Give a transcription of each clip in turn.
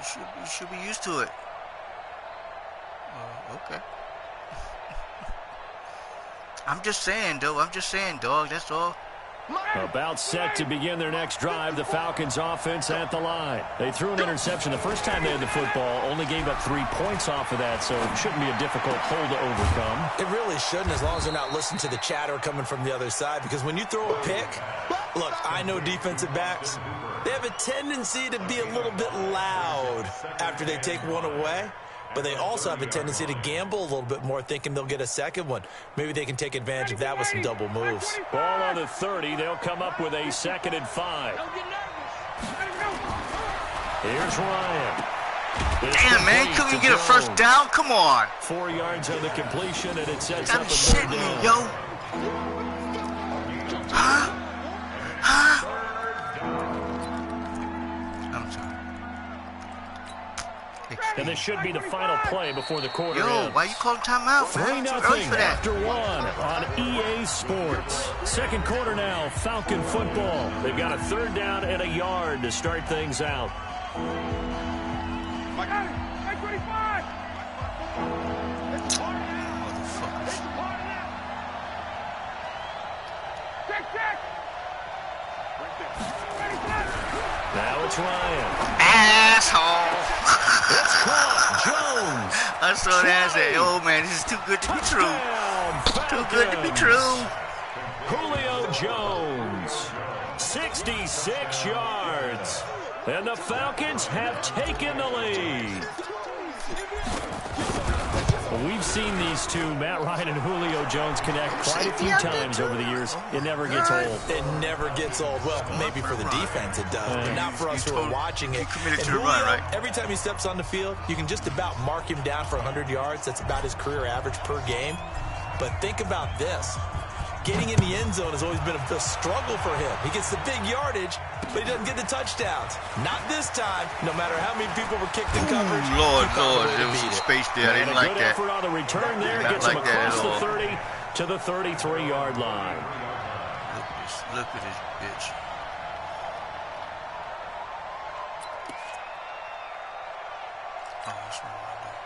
You should be used to it. Okay. I'm just saying, dog. That's all. About set to begin their next drive. The Falcons offense at the line. They threw an interception the first time they had the football. Only gave up 3 points off of that, so it shouldn't be a difficult hole to overcome. It really shouldn't, as long as they're not listening to the chatter coming from the other side. Because when you throw a pick, look, I know defensive backs, they have a tendency to be a little bit loud after they take one away. But they also have a tendency to gamble a little bit more, thinking they'll get a second one. Maybe they can take advantage of that with some double moves. Ball on the 30. They'll come up with a 2nd and 5. Here's Ryan. Damn, man, couldn't you get a first down? Come on. 4 yards on the completion, and it sets up a shitting me, yo. Huh? I'm sorry. And this should be the final play before the quarter ends. Why you calling timeout, man? 3-0 after 1 on EA Sports. Second quarter now, Falcon football. They've got a 3rd down and a yard to start things out. I got it. 25. Motherfuckers. Check. Now it's Ryan. Asshole. It's caught. Jones. I saw that and said, oh, man, this is too good to be true. Too good to be true. Julio Jones. 66 yards. And the Falcons have taken the lead. Well, we've seen these two, Matt Ryan and Julio Jones, connect quite a few times over the years. It never gets old. It never gets old. Well, maybe for the defense it does, but not for us who are watching it. He committed and to the run, right? Every time he steps on the field, you can just about mark him down for 100 yards. That's about his career average per game. But think about this. Getting in the end zone has always been a struggle for him. He gets the big yardage, but he doesn't get the touchdowns. Not this time, no matter how many people were kicked in coverage. Lord, there was some space there. I didn't like that. Effort on the return there. Gets him across the 30 to the 33-yard line. Look at this bitch. Oh, what's wrong with that?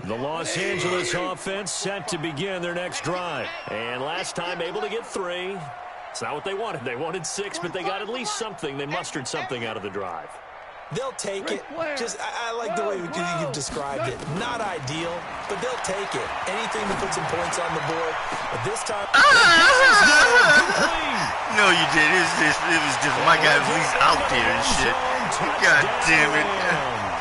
The Los Angeles offense set to begin their next drive. And last time able to get 3. It's not what they wanted. They wanted 6, but they got at least something. They mustered something out of the drive. They'll take it. I like the way you've described it. Not ideal, but they'll take it. Anything to put some points on the board. But this time... No, you did. It was just my guy was out there and shit. God damn it.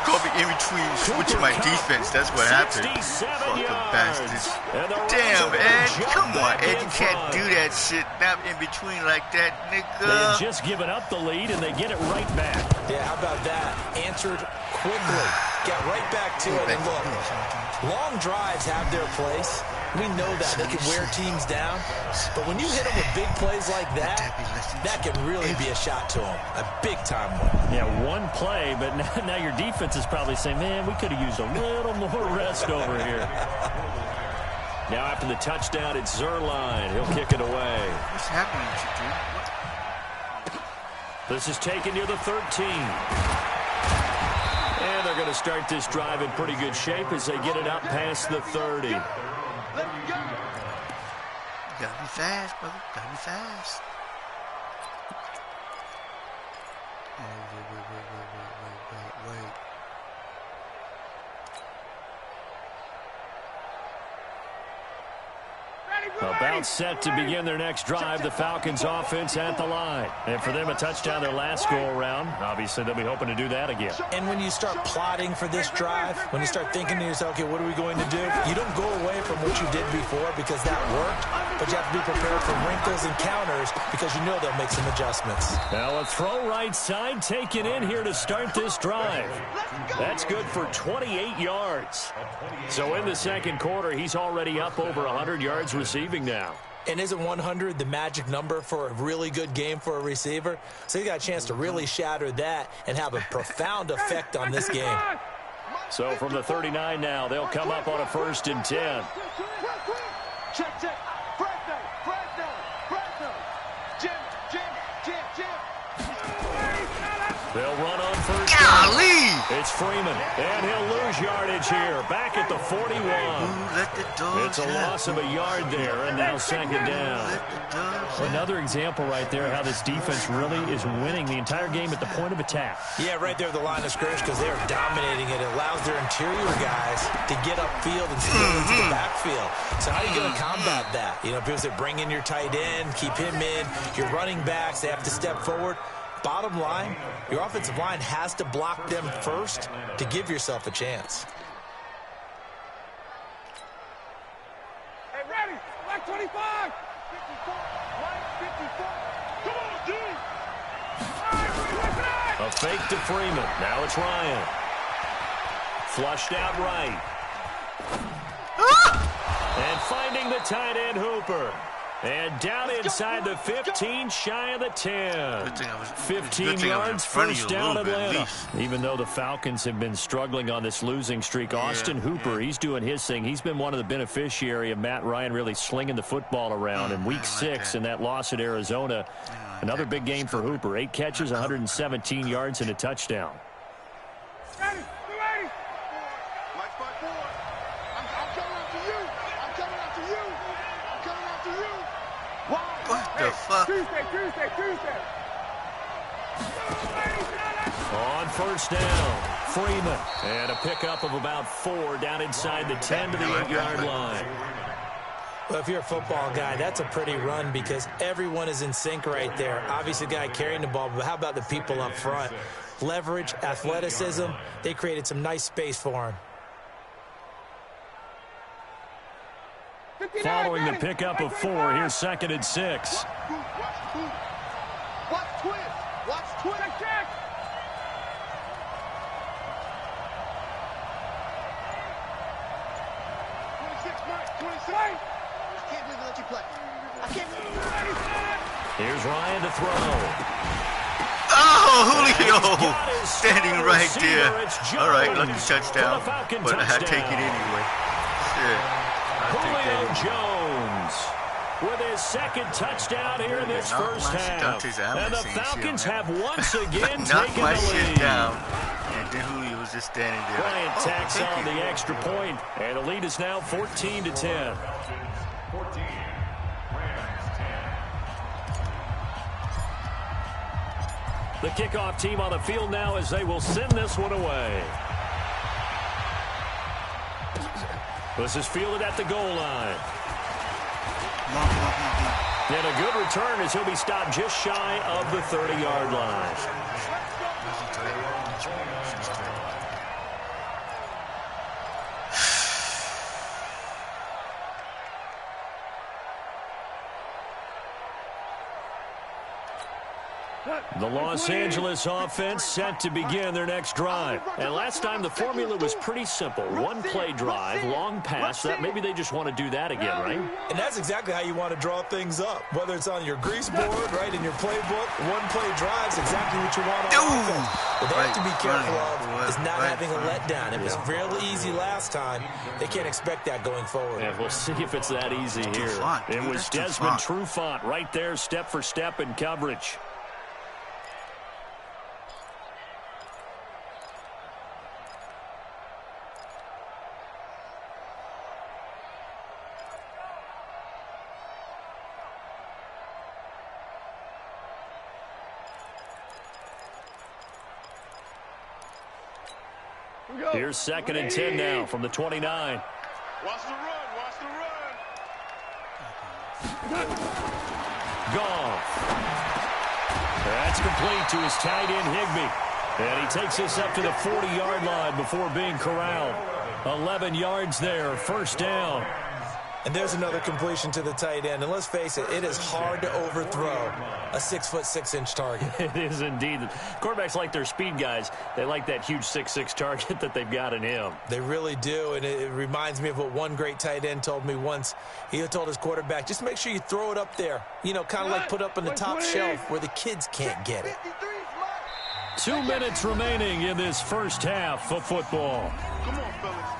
Caught me in between switching my defense. That's what happened. Fucking bastards. Damn, Ed. Come on, Ed. You can't do that shit. Not in between like that, nigga. They had just given up the lead, and they get it right back. Yeah, how about that? Answered quickly. Get right back to it. And look, long drives have their place. We know that. They can wear teams down. But when you hit them with big plays like that, that can really be a shot to them. A big-time one. Yeah, one play, but now your defense is probably saying, man, we could have used a little more rest over here. Now after the touchdown, it's Zerline. He'll kick it away. What's happening to you, dude? This is taken near the 13. And they're going to start this drive in pretty good shape as they get it out past the 30. You gotta be fast, brother. Gotta be fast. Wait. About set to begin their next drive, the Falcons offense at the line. And for them, a touchdown their last go-around. Obviously, they'll be hoping to do that again. And when you start plotting for this drive, when you start thinking to yourself, okay, what are we going to do? You don't go away from what you did before because that worked, but you have to be prepared for wrinkles and counters because you know they'll make some adjustments. Now a throw right side taken in here to start this drive. That's good for 28 yards. So in the second quarter, he's already up over 100 yards receiving now. And isn't 100 the magic number for a really good game for a receiver? So he's got a chance to really shatter that and have a profound effect on this game. So from the 39 now, they'll come up on a 1st and 10. Check. They'll run on 1st down. Golly! It's Freeman, and he'll lose yardage here. Back at the 41. It's a loss of a yard there, and now 2nd down. Another example right there how this defense really is winning the entire game at the point of attack. Yeah, right there at the line of scrimmage because they're dominating it. It allows their interior guys to get upfield and spill into the backfield. So how are you going to combat that? You know, people say bring in your tight end, keep him in. Your running backs, they have to step forward. Bottom line, your offensive line has to block them first to give yourself a chance. Hey, ready. Black 25. 54. White 54. Come on, dude. A fake to Freeman. Now it's Ryan. Flushed out right. And finding the tight end Hooper. And down inside the 15, shy of the 10. 15 yards, 1st down Atlanta. Even though the Falcons have been struggling on this losing streak, Austin Hooper, he's doing his thing. He's been one of the beneficiaries of Matt Ryan really slinging the football around. In Week 6 in that loss at Arizona, another big game for Hooper. 8 catches, 117 yards, and a touchdown. Ready. Black 54. I'm coming after you. What the fuck? Tuesday. On 1st down, Freeman. And a pickup of about 4 down inside the 10 to the 8-yard line. Well, if you're a football guy, that's a pretty run because everyone is in sync right there. Obviously, the guy carrying the ball, but how about the people up front? Leverage, athleticism, they created some nice space for him. Following the pickup of 4, here's 2nd and 6. Watch twist. Check. 26. I can't believe they let you play. Here's Ryan to throw. Oh, Julio! Standing right there. All right, lucky touchdown. But I take it anyway. Shit. Julio Jones with his 2nd touchdown here in this 1st half. And the Falcons have once again taken the lead. Down. And then Julio was just standing there. Bryant tacks on the extra point, and the lead is now 14-10. The kickoff team on the field now as they will send this one away. This is fielded at the goal line. And a good return as he'll be stopped just shy of the 30-yard line. The Los Angeles offense set to begin their next drive. And last time the formula was pretty simple. One-play drive, long pass. That maybe they just want to do that again, right? And that's exactly how you want to draw things up. Whether it's on your grease board, right, in your playbook, one-play drive's exactly what you want on offense. What they have to be careful of is not having a letdown. It was real easy last time. They can't expect that going forward. And we'll see if it's that easy here. It was Desmond Trufant right there, step for step in coverage. Here's 2nd and 10 now from the 29. Watch the run. Goff. That's complete to his tight end, Higbee. And he takes us up to the 40-yard line before being corralled. 11 yards there, 1st down. And there's another completion to the tight end. And let's face it, it is hard to overthrow a 6'6" target. It is indeed. Quarterbacks like their speed guys. They like that huge 6'6" target that they've got in him. They really do, and it reminds me of what one great tight end told me once. He told his quarterback, just make sure you throw it up there, you know, kind of like put up on the top shelf where the kids can't get it. 2 minutes remaining in this first half of football. Come on, fellas.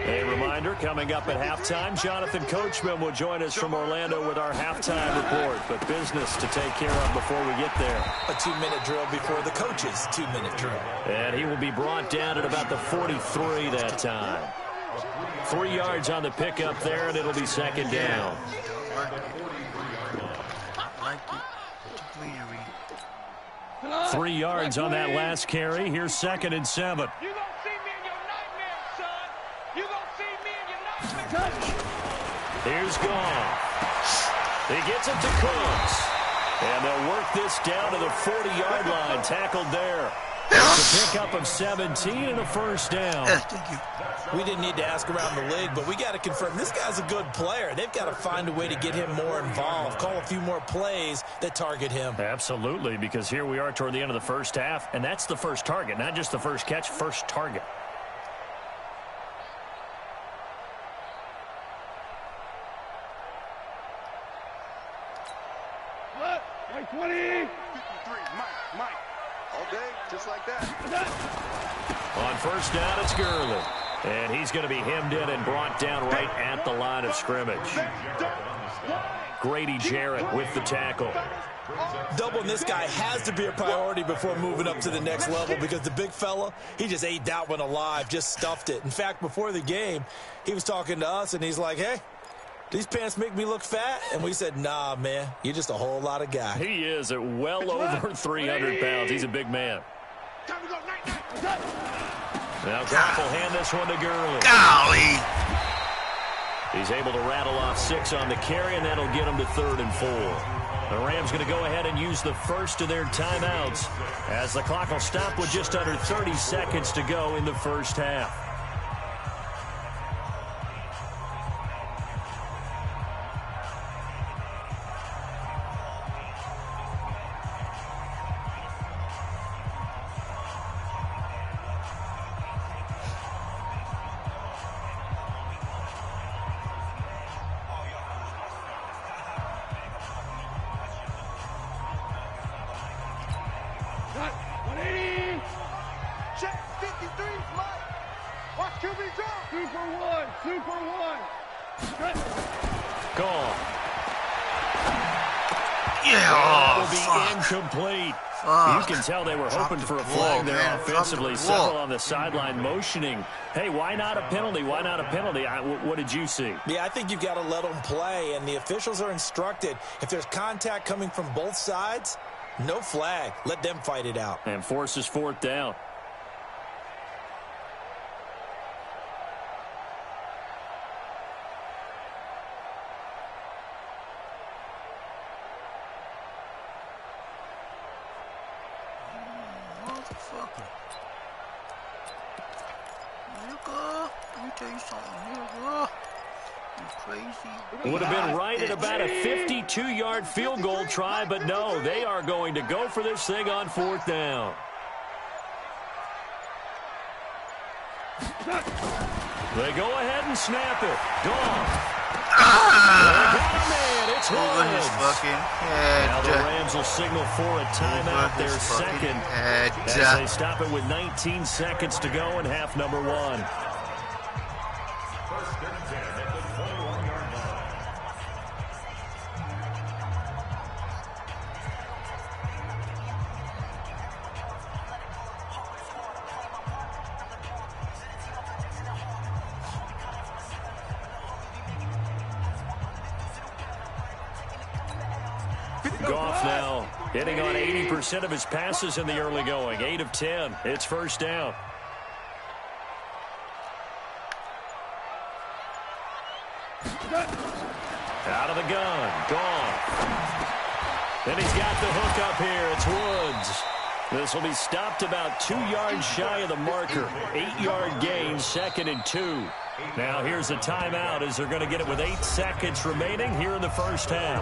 A reminder, coming up at halftime, Jonathan Coachman will join us from Orlando with our halftime report. But business to take care of before we get there. A 2-minute drill before the coach's 2-minute drill. And he will be brought down at about the 43 that time. 3 yards on the pickup there, and it'll be second down. 3 yards on that last carry. Here's 2nd and 7. You gonna see me in your nightmares, son. You gonna see me in your nightmares. Here's Goff. He gets it to Cooks. And they'll work this down to the 40-yard line. Tackled there. It's a pickup of 17 and a first down. Thank you. We didn't need to ask around the league, but we got to confirm this guy's a good player. They've got to find a way to get him more involved, call a few more plays that target him. Absolutely, because here we are toward the end of the first half, and that's the first target, not just the first catch, first target. What? Like 20. 53, Mike. All day, just like that. On first down, it's Gurley. And he's going to be hemmed in and brought down right at the line of scrimmage. Grady Jarrett with the tackle. Doubling this guy has to be a priority before moving up to the next level because the big fella, he just ate that one alive, just stuffed it. In fact, before the game, he was talking to us, and he's like, hey, these pants make me look fat? And we said, nah, man, you're just a whole lot of guy. He is at well over 300 pounds. He's a big man. Time to go, night. Now Goff will hand this one to Gurley. Golly. He's able to rattle off 6 on the carry, and that'll get him to 3rd and 4. The Rams going to go ahead and use the first of their timeouts as the clock will stop with just under 30 seconds to go in the first half. Incomplete. You can tell they were hoping for a flag there offensively. Several on the sideline motioning. Hey, why not a penalty? Why not a penalty? What did you see? Yeah, I think you've got to let them play, and the officials are instructed. If there's contact coming from both sides, no flag. Let them fight it out. And forces 4th down. It would have been right at about a 52-yard field goal try, but no, they are going to go for this thing on 4th down. They go ahead and snap it. Goff. It's over his fucking head. Now the Rams will signal for a timeout, their second, as they stop it with 19 seconds to go in half number 1. Goff now hitting on 80% of his passes in the early going. 8 of 10. It's first down. Out of the gun. Gone. And he's got the hook up here. It's Woods. This will be stopped about 2 yards shy of the marker. 8-yard gain, 2nd and 2. Now here's a timeout as they're going to get it with 8 seconds remaining here in the first half.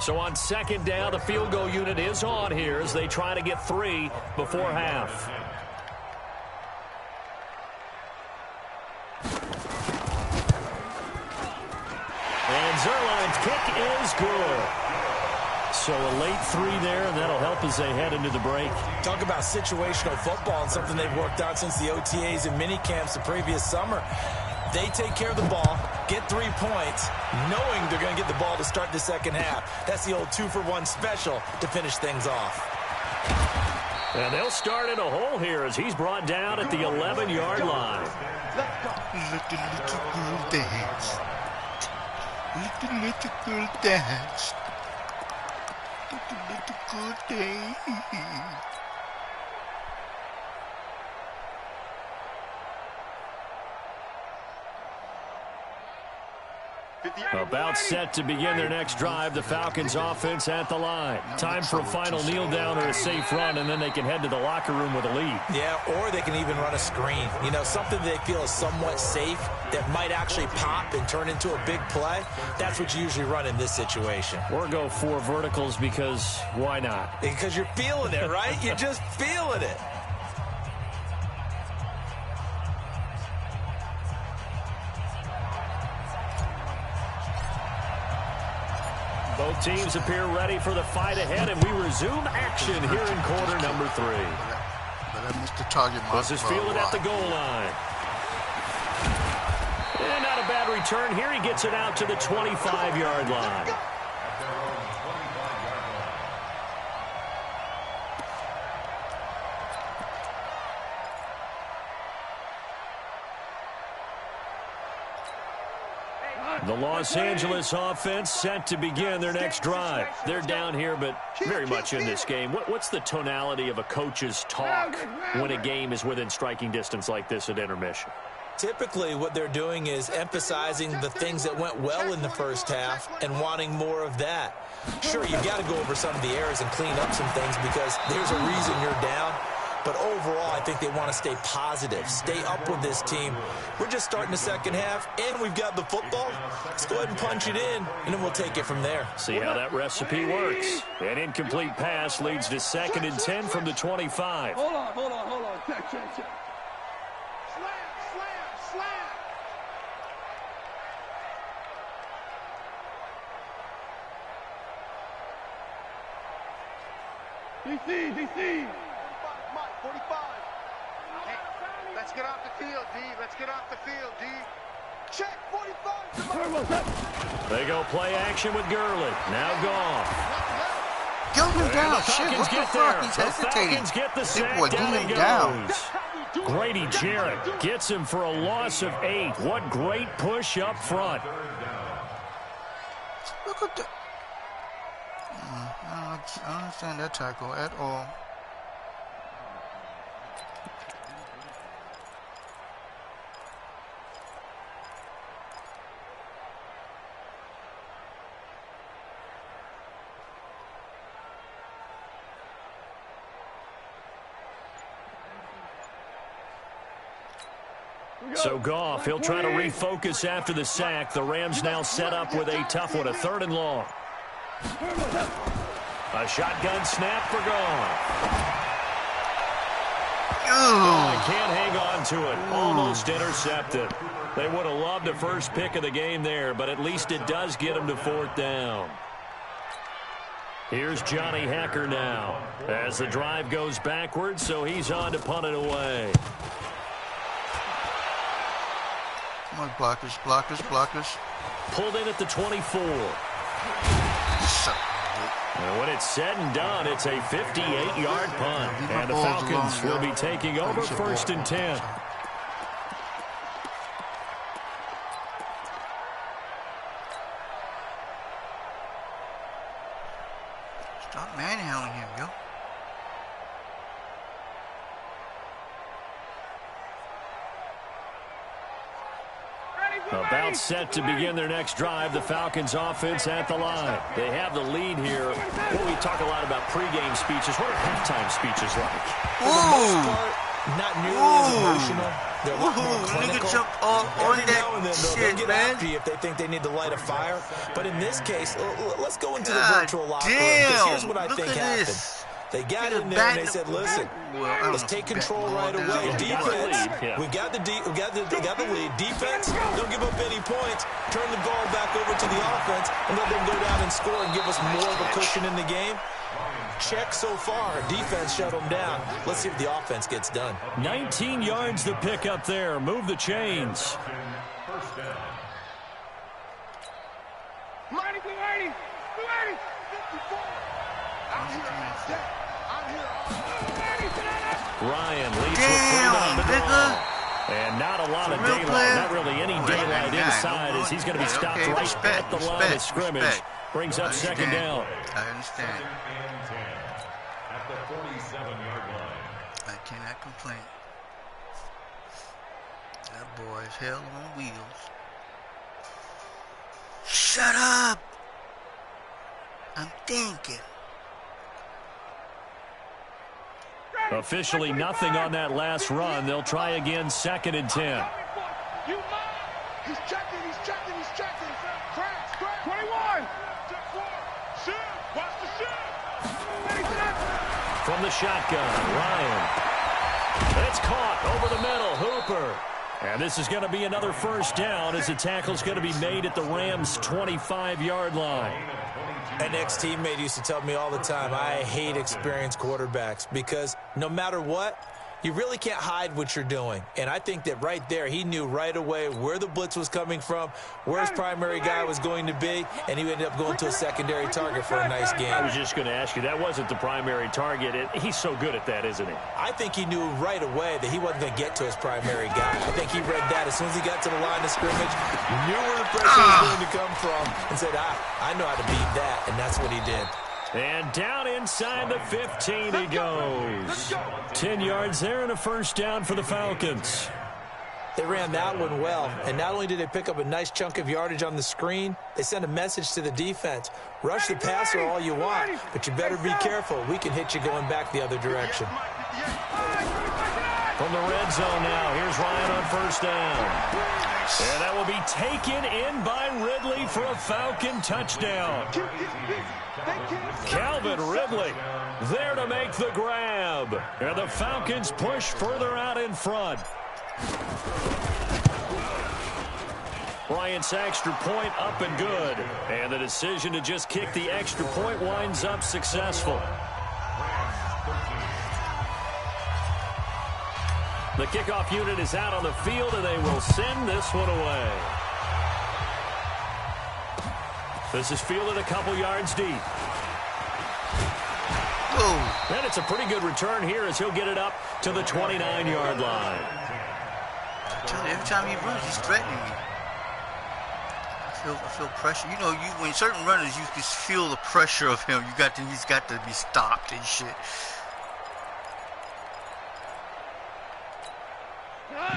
So on 2nd down, the field goal unit is on here as they try to get 3 before half. And Zerline's kick is good. So a late 3 there, and that'll help as they head into the break. Talk about situational football and something they've worked out since the OTAs and mini camps the previous summer. They take care of the ball, get 3 points, knowing they're going to get the ball to start the second half. That's the old 2-for-1 special to finish things off. And they'll start in a hole here as he's brought down at the 11-yard line. Let the little girl dance. Let the little girl dance. Let the little girl dance. About set to begin their next drive, the Falcons offense at the line. Time for a final kneel down or a safe run, and then they can head to the locker room with a lead. Yeah, or they can even run a screen. You know, something they feel is somewhat safe that might actually pop and turn into a big play. That's what you usually run in this situation. Or go 4 verticals because why not? Because you're feeling it, right? You're just feeling it. Both teams appear ready for the fight ahead, and we resume action here in quarter number 3. But I missed the target mark. This is fielded at the goal line. And not a bad return here. He gets it out to the 25-yard line. The Los Angeles offense set to begin their next drive. They're down here, but very much in this game. What's the tonality of a coach's talk when a game is within striking distance like this at intermission? Typically, what they're doing is emphasizing the things that went well in the first half and wanting more of that. Sure, you've got to go over some of the errors and clean up some things because there's a reason you're down. But overall, I think they want to stay positive, stay up with this team. We're just starting the second half, and we've got the football. Let's go ahead and punch it in, and then we'll take it from there. See how that recipe works. An incomplete pass leads to 2nd and 10 from the 25. Hold on. Check. Slam. DC. 45. Hey, let's get off the field, D. Check, 45. They go play action with Gurley. Now gone. Go him down. The Shit, what the get fuck? there. He's The hesitating. Falcons get the sack. People are Down doing he him down. goes. Grady Jarrett gets him for a loss of 8. What great push up front. Look at that. I don't understand that tackle at all. So Goff, he'll try to refocus after the sack. The Rams now set up with a tough one, a 3rd and long. A shotgun snap for Goff. Oh, he can't hang on to it. Almost intercepted. They would have loved the first pick of the game there, but at least it does get them to 4th down. Here's Johnny Hacker now as the drive goes backwards, so he's on to punt it away. Come on, blockers. Pulled in at the 24. And when it's said and done, it's a 58-yard punt. And the Falcons will be taking over 1st and 10. Stop manhandling About set to begin their next drive, the Falcons offense at the line. They have the lead here. Well, we talk a lot about pregame speeches. What are halftime speeches like? For the most part, not nearly as emotional. They're a lot more clinical. Jump on Every that now and then, they'll get after you if they think they need to light a fire. But in this case, let's go into the virtual locker room, because here's what I think happened. They got in there and they said, listen, let's take control right away. Defense, we got the lead. Defense, don't give up any points. Turn the ball back over to the offense and let them go down and score and give us more of a cushion in the game. Check so far. Defense shut them down. Let's see if the offense gets done. 19 yards to pick up there. Move the chains. Ryan leads with freedom on the draw. And not a lot of daylight. Not really any daylight inside as he's going to be stopped right at the line of scrimmage. Brings up second down. I understand. At the 47-yard line. I cannot complain. That boy is hell on wheels. Shut up! I'm thinking. Officially nothing on that last run. They'll try again, 2nd and 10. He's checking. Crash. 21. Shoot. Watch the shoot. From the shotgun, Ryan. It's caught over the middle. Hooper. And this is going to be another first down as the tackle's going to be made at the Rams' 25-yard line. An ex-teammate used to tell me all the time, I hate experienced quarterbacks because no matter what, you really can't hide what you're doing. And I think that right there, he knew right away where the blitz was coming from, where his primary guy was going to be, and he ended up going to a secondary target for a nice game. I was just going to ask you, that wasn't the primary target. He's so good at that, isn't he? I think he knew right away that he wasn't going to get to his primary guy. I think he read that as soon as he got to the line of scrimmage, knew where the pressure was going to come from, and said, I know how to beat that, and that's what he did. And down inside the 15 he goes. 10 yards there and a first down for the Falcons. They ran that one well, and not only did they pick up a nice chunk of yardage on the screen, they sent a message to the defense. Rush the passer all you want, but you better be careful. We can hit you going back the other direction. From the red zone now, here's Ryan on first down. And that will be taken in by Ridley for a Falcon touchdown. Calvin Ridley there to make the grab. And the Falcons push further out in front. Bryant's extra point up and good. And the decision to just kick the extra point winds up successful. The kickoff unit is out on the field, and they will send this one away. This is fielded a couple yards deep. Oh. And it's a pretty good return here as he'll get it up to the 29-yard line. I tell you, every time he runs, he's threatening me. I feel pressure. You know, when certain runners, you can feel the pressure of him. He's got to be stopped and shit.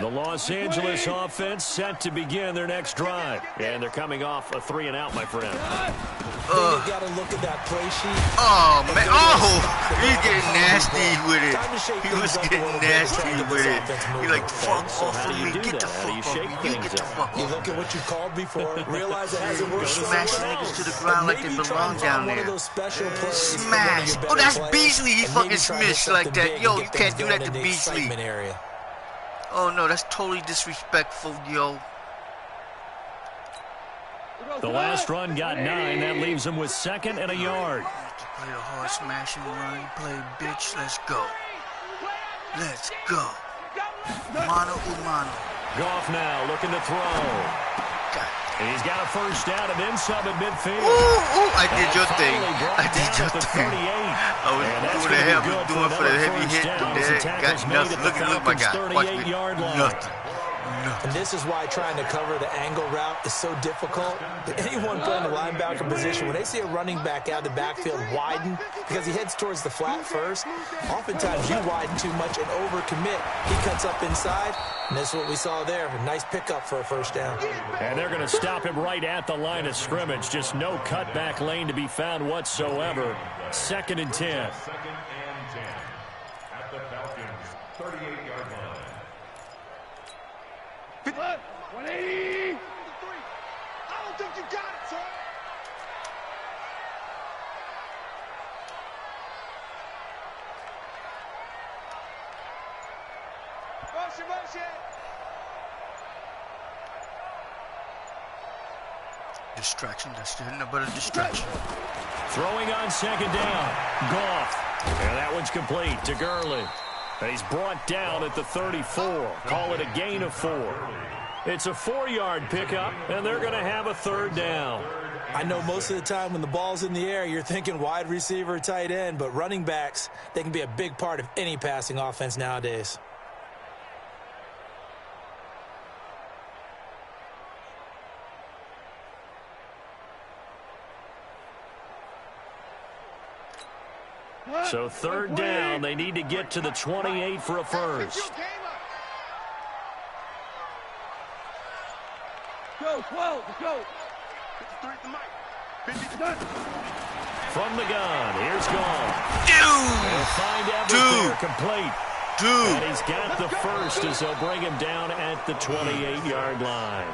The Los Angeles offense set to begin their next drive. And they're coming off a 3-and-out, my friend. You got to look at that play sheet. Oh, man. Oh, he's getting nasty with it. He was getting nasty with it. He's like, fuck off of me. Get the fuck off me. You get the fuck off me. You look at what you called before, realize it hasn't worked. Smash niggas to the ground like they belong down there. Smash. Oh, that's Beasley. He fucking smashed like that. Yo, you can't do that to Beasley. Oh, no, that's totally disrespectful, yo. The last run got 9. That leaves him with 2nd and a yard. Play the hard smash and run. Play, bitch. Let's go. Let's go. Mano a mano. Goff now looking to throw. And he's got a first down and then sub at midfield. Ooh, I did your thing. I did your thing. I was doing for the heavy hit. Got nothing. Look, my guy. Watch me. Nothing. And this is why trying to cover the angle route is so difficult. Anyone playing the linebacker position, when they see a running back out of the backfield widen, because he heads towards the flat first, oftentimes you widen too much and overcommit. He cuts up inside, and this is what we saw there. A nice pickup for a first down. And they're going to stop him right at the line of scrimmage. Just no cutback lane to be found whatsoever. 2nd and 10. At the Falcons' 38-yard line. 180. 3. I don't think you got it, sir. Motion. Distraction. That's nothing but a distraction. Throwing on 2nd down. Goff. And that one's complete to Gurley. And he's brought down at the 34. Call it a gain of 4. It's a 4-yard pickup, and they're going to have a 3rd down. I know most of the time when the ball's in the air, you're thinking wide receiver, tight end, but running backs, they can be a big part of any passing offense nowadays. So 3rd down, they need to get to the 28 for a first. Go, 12, go. 53 From the gun, here's Goff. They'll find Everett there, complete. And he's got the first as they'll bring him down at the 28-yard line.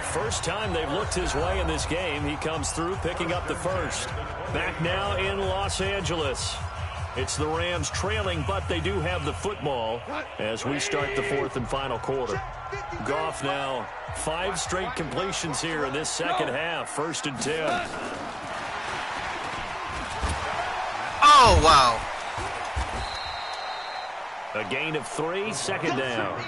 First time they've looked his way in this game. He comes through picking up the first. Back now in Los Angeles. It's the Rams trailing, but they do have the football as we start the 4th and final quarter. Goff now 5 straight completions here in this second half. 1st and 10. Oh, wow. A gain of 3, 2nd down.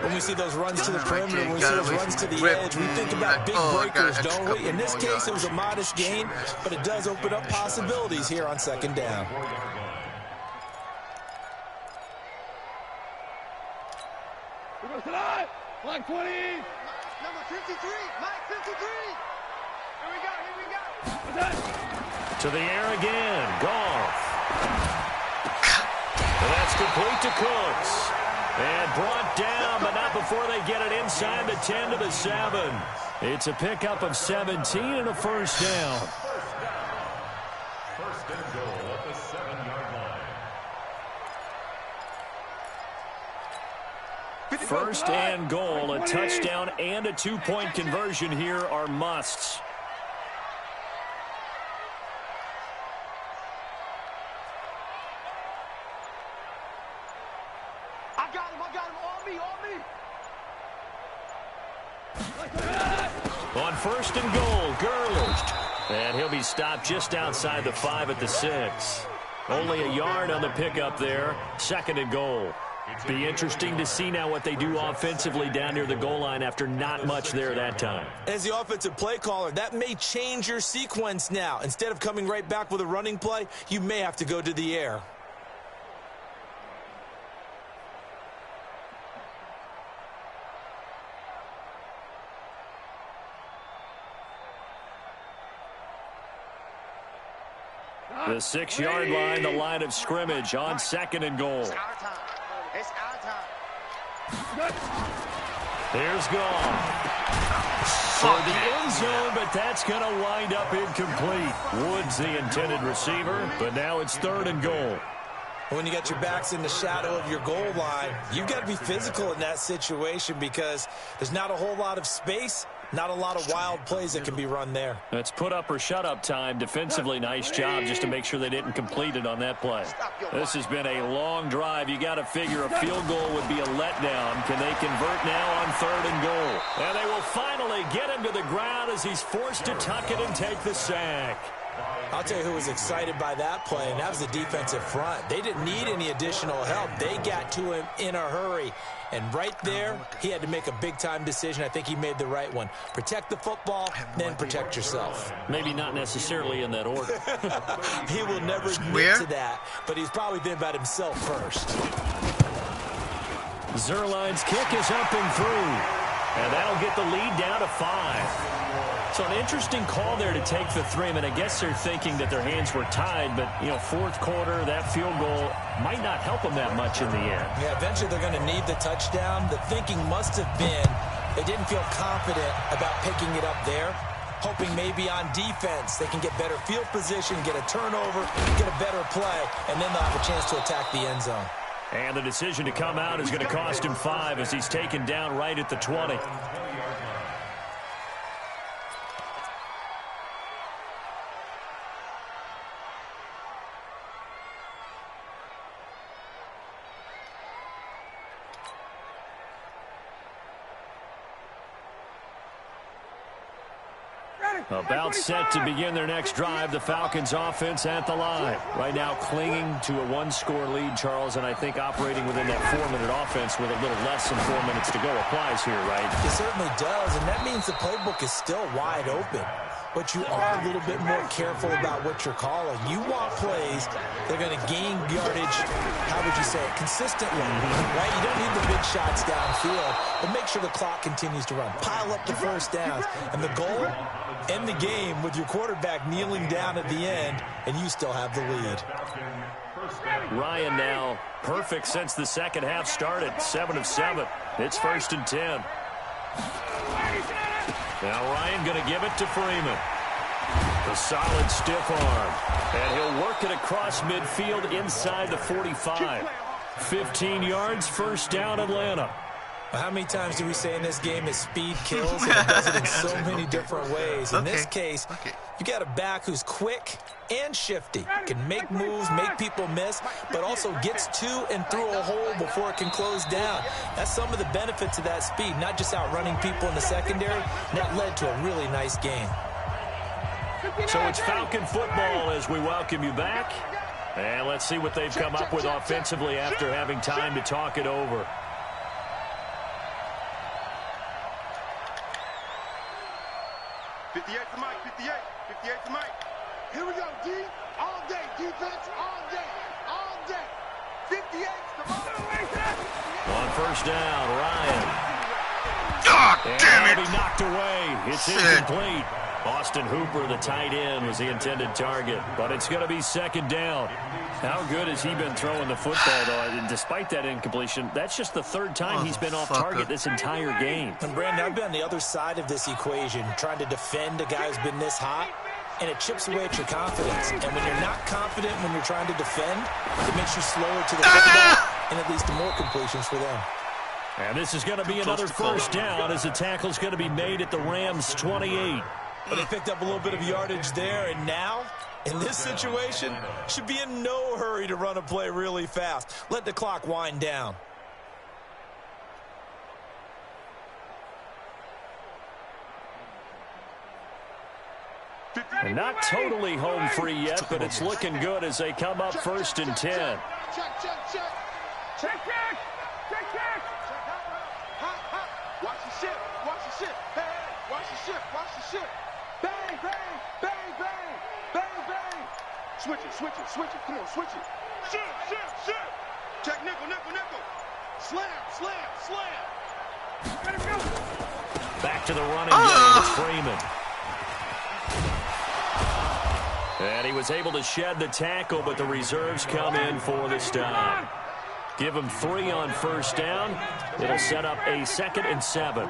When we see those runs to the perimeter, when we see those runs to the edge, we think about big breakers, don't we? In this case, it was a modest gain, but it does open up possibilities here on 2nd down. Mike 20. Number 53. Mike 53. Here we go. To the air again. Goff. And that's complete to Cooks. And brought down, but not before they get it inside the 10 to the 7. It's a pickup of 17 and a first down. First and goal at the 7-yard line. First and goal, a touchdown and a 2-point conversion here are musts. I got him. On me. On first and goal, Gurley. And he'll be stopped just outside the 5 at the 6. Only a yard on the pickup there. 2nd and goal. Be interesting to see now what they do offensively down near the goal line after not much there that time. As the offensive play caller, that may change your sequence now. Instead of coming right back with a running play, you may have to go to the air. The 6-yard line, the line of scrimmage on 2nd and goal. It's our time. Here's Goff. For the end zone, but that's going to wind up incomplete. Woods the intended receiver, but now it's 3rd and goal. When you got your backs in the shadow of your goal line, you've got to be physical in that situation because there's not a whole lot of space, not a lot of wild plays that can be run there. That's put up or shut up time. Defensively, nice job just to make sure they didn't complete it on that play. This has been a long drive. You got to figure a field goal would be a letdown. Can they convert now on 3rd and goal? And they will finally get him to the ground as he's forced to tuck it and take the sack. I'll tell you who was excited by that play, and that was the defensive front. They didn't need any additional help. They got to him in a hurry. And right there, he had to make a big-time decision. I think he made the right one. Protect the football, then protect yourself. Maybe not necessarily in that order. He will never admit to that, but he's probably thinking about himself first. Zerline's kick is up and through. And that'll get the lead down to 5. So an interesting call there to take the 3. I mean, I guess they're thinking that their hands were tied, but, you know, fourth quarter, that field goal might not help them that much in the end. Yeah, eventually they're going to need the touchdown. The thinking must have been they didn't feel confident about picking it up there, hoping maybe on defense they can get better field position, get a turnover, get a better play, and then they'll have a chance to attack the end zone. And the decision to come out is going to cost him 5 as he's taken down right at the 20. About set to begin their next drive, the Falcons offense at the line. Right now clinging to a 1-score lead, Charles, and I think operating within that 4-minute offense with a little less than 4 minutes to go applies here, right? It certainly does, and that means the playbook is still wide open. But you are a little bit more careful about what you're calling. You want plays that are going to gain yardage, how would you say it, consistently, right? You don't need the big shots downfield, but make sure the clock continues to run. Pile up the first downs. And the goal, end the game with your quarterback kneeling down at the end, and you still have the lead. Ryan now perfect since the second half started, 7 of 7. It's 1st and 10. Now Ryan going to give it to Freeman. A solid stiff arm. And he'll work it across midfield inside the 45. 15 yards, first down Atlanta. How many times do we say in this game that speed kills, and it does it in so many different ways? In this case, you got a back who's quick and shifty, can make moves, make people miss, but also gets to and through a hole before it can close down. That's some of the benefits of that speed, not just outrunning people in the secondary. That led to a really nice game. So it's Falcon football as we welcome you back. And let's see what they've come up with offensively after having time to talk it over. Here we go, D. All day. Defense, all day. All day. 58. Come on. On first down, Ryan. Oh, damn it. He knocked away. It's incomplete. Austin Hooper, the tight end, was the intended target. But it's going to be second down. How good has he been throwing the football, though? And despite that incompletion, that's just the 3rd time he's been off target this entire game. And, Brandon, I've been on the other side of this equation, trying to defend a guy who's been this hot, and it chips away at your confidence. And when you're not confident when you're trying to defend, it makes you slower to the football, and it leads to more completions for them. And this is going to be another first down as the tackle's going to be made at the Rams' 28. But they picked up a little bit of yardage there, and now, in this situation, should be in no hurry to run a play really fast. Let the clock wind down. And not totally home free yet, but it's looking good as they come up 1st and 10. Check. Watch the ship. Hey, watch the ship. Bang. Switch it. Come on, switch it. Ship. Check nickel. Slam. Back to the running game. It's Freeman. And he was able to shed the tackle, but the reserves come in for the stop. Give him 3 on first down. It'll set up a 2nd and 7.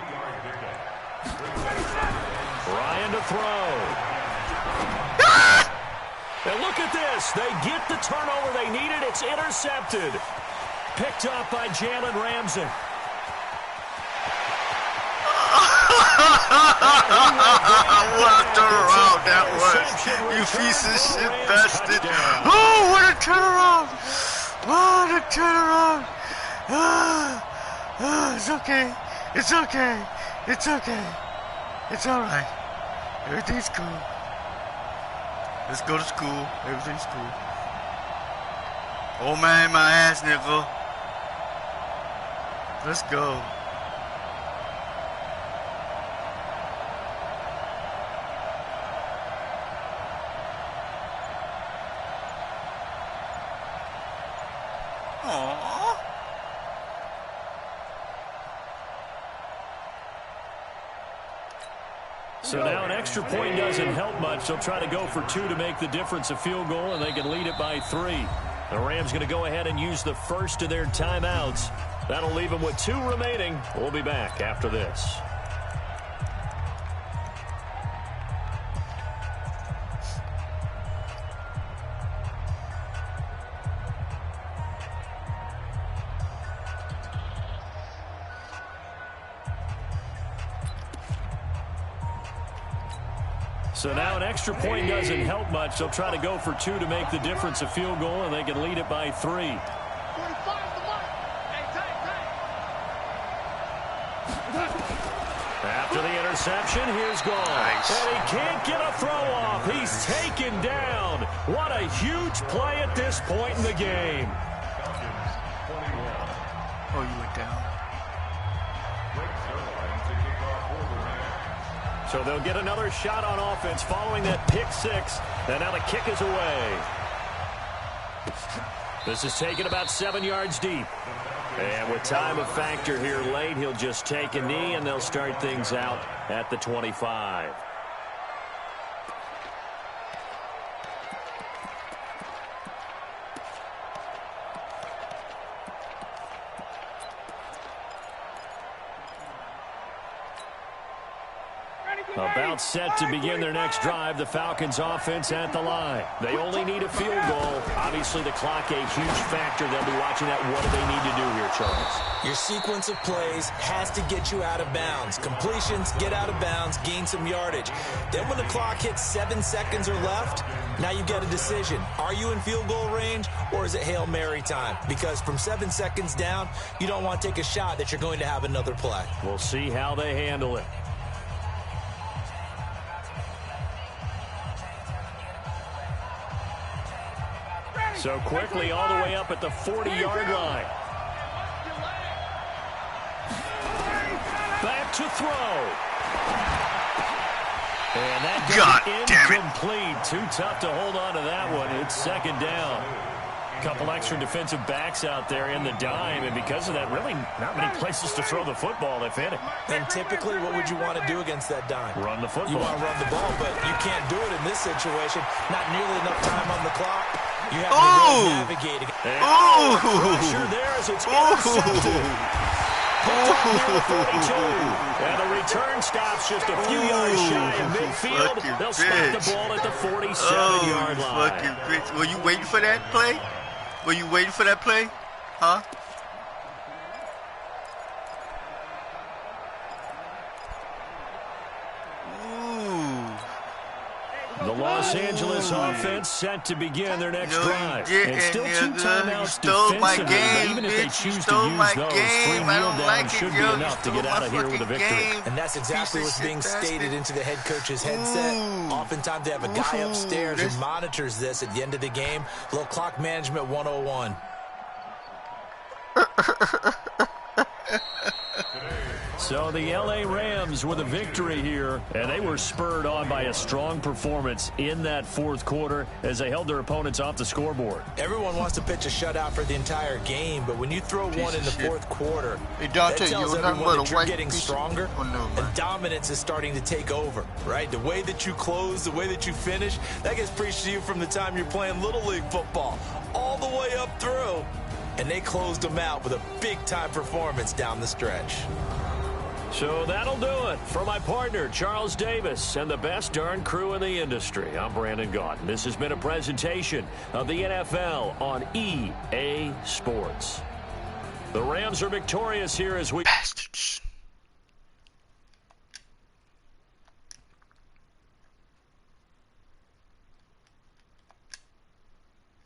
Ryan to throw. And look at this. They get the turnover they needed. It's intercepted. Picked up by Jalen Ramsey. What a turnaround that was. You piece of shit bastard. Oh, what a turnaround. It's okay. It's all right. Everything's cool. Let's go to school. Everything's cool. Oh, man, my ass, nickel. Let's go. So now an extra point doesn't help much. They'll try to go for 2 to make the difference a field goal, and they can lead it by 3. The Rams going to go ahead and use the first of their timeouts. That'll leave them with 2 remaining. We'll be back after this. So now an extra point doesn't help much. They'll try to go for 2 to make the difference a field goal, and they can lead it by 3. After the interception, here's gone. Nice. And he can't get a throw off. He's taken down. What a huge play at this point in the game. Oh, you went down. So they'll get another shot on offense following that pick 6. And now the kick is away. This is taken about 7 yards deep. And with time a factor here late, he'll just take a knee, and they'll start things out at the 25. About set to begin their next drive, the Falcons offense at the line. They only need a field goal. Obviously, the clock a huge factor. They'll be watching that. What do they need to do here, Charles? Your sequence of plays has to get you out of bounds. Completions, get out of bounds, gain some yardage. Then when the clock hits 7 seconds or left, now you get a decision. Are you in field goal range, or is it Hail Mary time? Because from 7 seconds down, you don't want to take a shot that you're going to have another play. We'll see how they handle it. So quickly all the way up at the 40-yard line. Back to throw. And that incomplete. Too tough to hold on to that one. It's second down. Couple extra defensive backs out there in the dime, and because of that, really not many places to throw the football, if any. And typically, what would you want to do against that dime? Run the football. You want to run the ball, but you can't do it in this situation. Not nearly enough time on the clock. You have to really navigate. Pressure there as it's intercepted. And the return stops just a few yards shy of midfield. They'll spot the ball at the 47-yard line. Fucking bitch. Were you waiting for that play? Were you waiting for that play? Huh? The Los Angeles offense set to begin their next drive. And still 2 timeouts defensively, even if they choose to use those, 3 kneel downs should be enough to get out of here with a victory. And that's exactly what's being stated into the head coach's headset. Oftentimes they have a guy upstairs who monitors this at the end of the game. A little clock management 101. So the L.A. Rams with a victory here, and they were spurred on by a strong performance in that fourth quarter as they held their opponents off the scoreboard. Everyone wants to pitch a shutout for the entire game, but when you throw one in the fourth quarter, that tells everyone that you're getting stronger, and dominance is starting to take over, right? The way that you close, the way that you finish, that gets preached to you from the time you're playing Little League football all the way up through, and they closed them out with a big-time performance down the stretch. So that'll do it. For my partner, Charles Davis, and the best darn crew in the industry, I'm Brandon Gaudin. This has been a presentation of the NFL on EA Sports. The Rams are victorious here as we... Bastards.